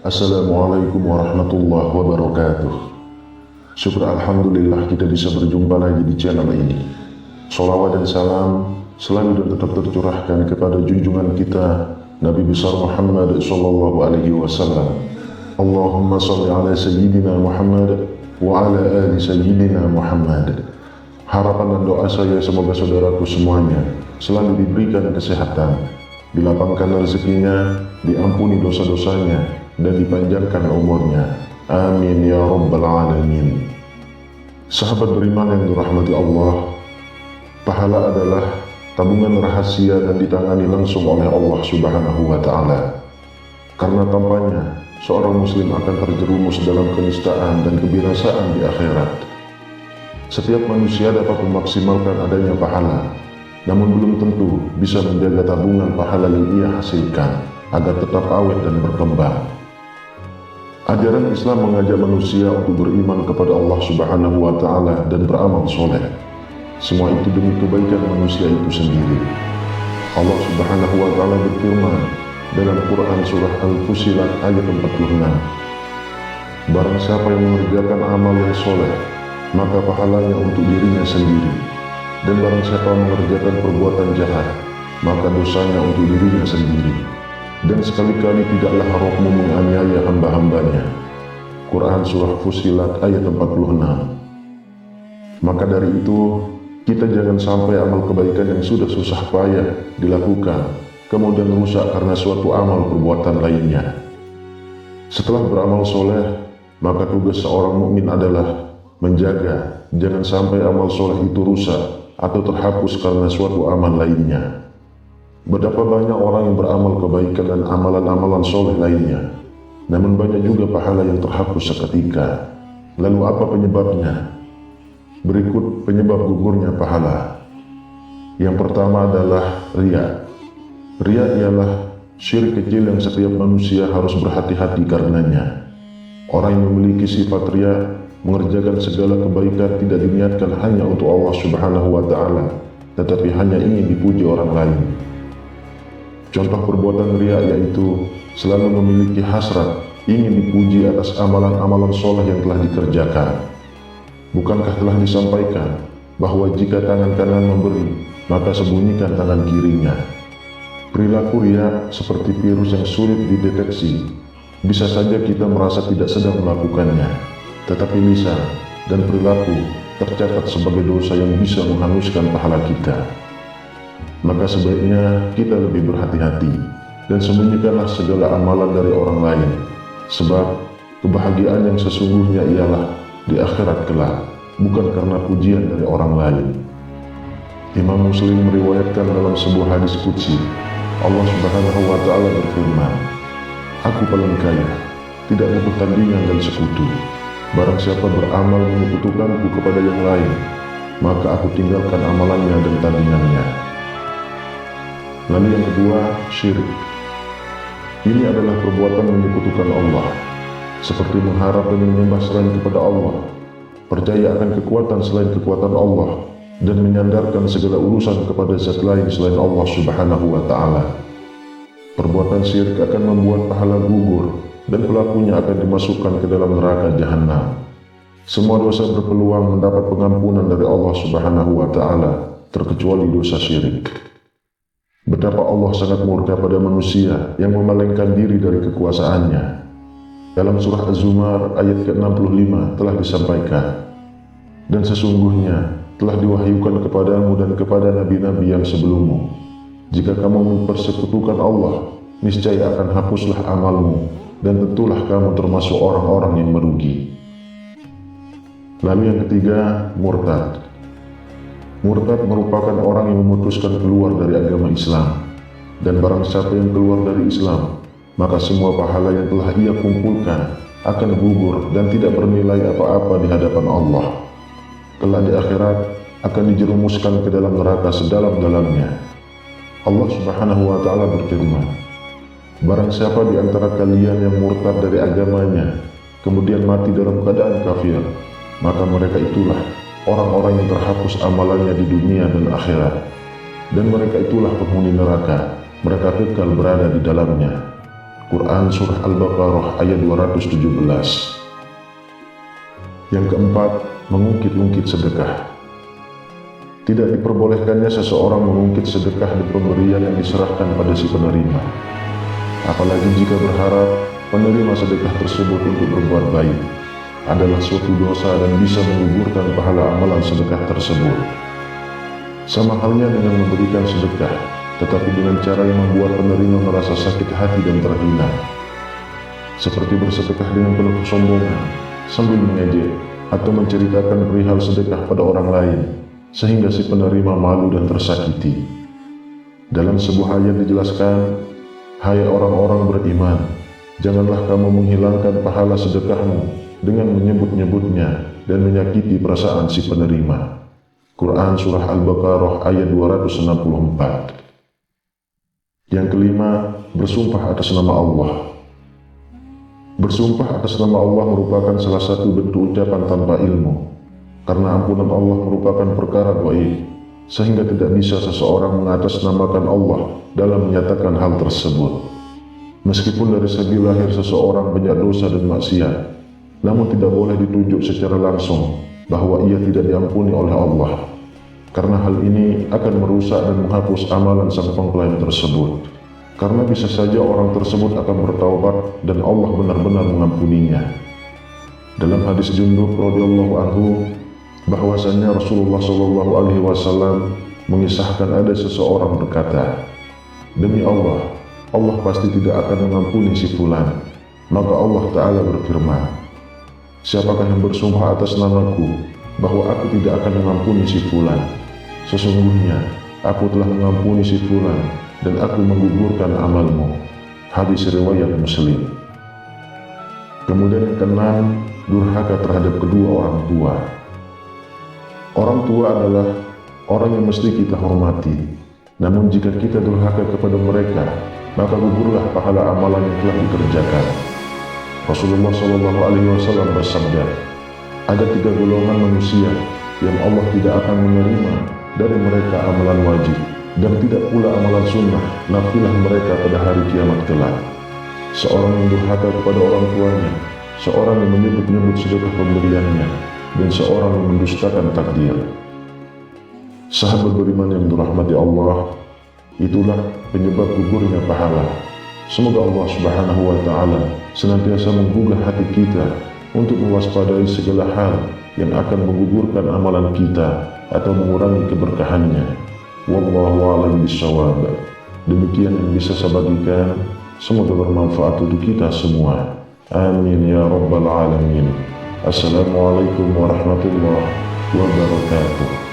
Assalamualaikum warahmatullahi wabarakatuh. Syukur Alhamdulillah kita bisa berjumpa lagi di channel ini. Salawat dan salam selalu dan tetap tercurahkan kepada junjungan kita Nabi besar Muhammad sallallahu alaihi wasallam. Allahumma salli ala sayyidina Muhammad wa ala ali sayyidina Muhammad. Harapan dan doa saya semoga saudaraku semuanya selalu diberikan kesehatan, dilapangkan rezekinya, diampuni dosa-dosanya, dan dipanjangkan umurnya. Amin ya rabbal alamin. Sahabat beriman yang dirahmati Allah, pahala adalah tabungan rahasia dan ditangani langsung oleh Allah subhanahu wa ta'ala. Karena tanpanya seorang muslim akan terjerumus dalam kenistaan dan kebinasaan di akhirat. Setiap manusia dapat memaksimalkan adanya pahala, namun belum tentu bisa menjaga tabungan pahala yang ia hasilkan agar tetap awet dan berkembang. Ajaran Islam mengajak manusia untuk beriman kepada Allah subhanahu wa ta'ala dan beramal soleh. Semua itu demi kebaikan manusia itu sendiri. Allah subhanahu wa ta'ala berfirman dalam Quran surah Al-Fusilat ayat 46. Barang siapa yang mengerjakan amal yang soleh, maka pahalanya untuk dirinya sendiri. Dan barang siapa mengerjakan perbuatan jahat, maka dosanya untuk dirinya sendiri. Dan sekali-kali tidaklah Rabbmu menganiaya hamba-hambanya. Quran surah Fusilat ayat 46. Maka dari itu, kita jangan sampai amal kebaikan yang sudah susah payah dilakukan kemudian rusak karena suatu amal perbuatan lainnya. Setelah beramal soleh, maka tugas seorang mukmin adalah menjaga jangan sampai amal soleh itu rusak atau terhapus karena suatu amal lainnya. Betapa banyak orang yang beramal kebaikan dan amalan-amalan soleh lainnya, namun banyak juga pahala yang terhapus seketika. Lalu apa penyebabnya? Berikut penyebab gugurnya pahala. Yang pertama adalah riya. Riya ialah syirik kecil yang setiap manusia harus berhati-hati karenanya. Orang yang memiliki sifat riya mengerjakan segala kebaikan tidak diniatkan hanya untuk Allah subhanahu wa ta'ala, tetapi hanya ingin dipuji orang lain. Contoh perbuatan riya yaitu selalu memiliki hasrat ingin dipuji atas amalan-amalan soleh yang telah dikerjakan. Bukankah telah disampaikan bahwa jika tangan kanan memberi, maka sembunyikan tangan kirinya? Perilaku riya seperti virus yang sulit dideteksi. Bisa saja kita merasa tidak sedang melakukannya, tetapi lisan dan perilaku tercatat sebagai dosa yang bisa menghanguskan pahala kita. Maka sebaiknya kita lebih berhati-hati dan sembunyikanlah segala amalan dari orang lain, sebab kebahagiaan yang sesungguhnya ialah di akhirat kelak, bukan karena pujian dari orang lain. Imam Muslim meriwayatkan dalam sebuah hadis qudsi, Allah subhanahu wa ta'ala berfirman, Aku paling kaya, tidak butuh tandingan dan sekutu. Barang siapa beramal menyekutukanku kepada yang lain, maka aku tinggalkan amalannya dan tandingannya. Lalu yang kedua, syirik. Ini adalah perbuatan menyekutukan Allah, seperti mengharap dan menyembah selain kepada Allah, percaya akan kekuatan selain kekuatan Allah, dan menyandarkan segala urusan kepada zat lain selain Allah subhanahu wa ta'ala. Perbuatan syirik akan membuat pahala gugur, dan pelakunya akan dimasukkan ke dalam neraka jahanam. Semua dosa berpeluang mendapat pengampunan dari Allah subhanahu wa ta'ala, terkecuali dosa syirik. Betapa Allah sangat murka pada manusia yang memalingkan diri dari kekuasaannya. Dalam surah Az-Zumar ayat ke-65 telah disampaikan, dan sesungguhnya telah diwahyukan kepadamu dan kepada nabi-nabi yang sebelummu, jika kamu mempersekutukan Allah, niscaya akan hapuslah amalmu, dan tentulah kamu termasuk orang-orang yang merugi. Lalu yang ketiga, murtad. Murtad merupakan orang yang memutuskan keluar dari agama Islam, dan barang siapa yang keluar dari Islam, maka semua pahala yang telah ia kumpulkan akan gugur dan tidak bernilai apa-apa di hadapan Allah. Kelak di akhirat akan dijerumuskan ke dalam neraka sedalam-dalamnya. Allah subhanahu wa ta'ala berfirman, Barang siapa di antara kalian yang murtad dari agamanya, kemudian mati dalam keadaan kafir, maka mereka itulah orang-orang yang terhapus amalannya di dunia dan akhirat, dan mereka itulah penghuni neraka, mereka kekal berada di dalamnya. Quran Surah Al-Baqarah ayat 217. Yang keempat, mengungkit-ungkit sedekah. Tidak diperbolehkannya seseorang mengungkit sedekah di pemberian yang diserahkan pada si penerima, apalagi jika berharap penerima sedekah tersebut untuk berbuat baik, adalah suatu dosa dan bisa menggugurkan pahala amalan sedekah tersebut. Sama halnya dengan memberikan sedekah, tetapi dengan cara yang membuat penerima merasa sakit hati dan terhina, seperti bersedekah dengan penuh kesombongan, sambil mengejek atau menceritakan perihal sedekah pada orang lain, sehingga si penerima malu dan tersakiti. Dalam sebuah ayat dijelaskan, "Hai orang-orang beriman, janganlah kamu menghilangkan pahala sedekahmu dengan menyebut-nyebutnya dan menyakiti perasaan si penerima." Quran Surah Al-Baqarah ayat 264. Yang kelima, bersumpah atas nama Allah. Bersumpah atas nama Allah merupakan salah satu bentuk ucapan tanpa ilmu, karena ampunan Allah merupakan perkara gaib, sehingga tidak bisa seseorang mengatasnamakan Allah dalam menyatakan hal tersebut. Meskipun dari segi lahir seseorang banyak dosa dan maksiat, namun tidak boleh ditunjuk secara langsung bahwa ia tidak diampuni oleh Allah, karena hal ini akan merusak dan menghapus amalan sang pengklaim tersebut. Karena bisa saja orang tersebut akan bertaubat dan Allah benar-benar mengampuninya. Dalam hadis Jundub radhiyallahu anhu, bahwasanya Rasulullah Shallallahu Alaihi Wasallam mengisahkan ada seseorang berkata, "Demi Allah, Allah pasti tidak akan mengampuni si fulan." Maka Allah Ta'ala berfirman, "Siapakah yang bersumpah atas namaku bahwa aku tidak akan mengampuni si fulan? Sesungguhnya aku telah mengampuni si fulan dan aku menggugurkan amalmu." Hadis riwayat Muslim. Kemudian yang keenam, durhaka terhadap kedua orang tua. Orang tua adalah orang yang mesti kita hormati. Namun jika kita durhaka kepada mereka, maka gugurlah pahala amalan yang telah dikerjakan. Rasulullah Shallallahu Alaihi Wasallam bersabda, "Ada 3 golongan manusia yang Allah tidak akan menerima dari mereka amalan wajib, dan tidak pula amalan sunnah nafilah mereka pada hari kiamat kelak. Seorang yang durhaka kepada orang tuanya, seorang yang menyebut-nyebut sedekah pemberiannya, dan seorang yang mendustakan takdir." Sahabat beriman yang dirahmati Allah, itulah penyebab gugurnya pahala. Semoga Allah Subhanahu wa Ta'ala senantiasa menggugah hati kita untuk mewaspadai segala hal yang akan menggugurkan amalan kita atau mengurangi keberkahannya. Wallahu a'lam bishawab. Demikian yang bisa saya bagikan, semoga bermanfaat untuk kita semua. Amin ya rabbal alamin. Assalamualaikum warahmatullahi wabarakatuh.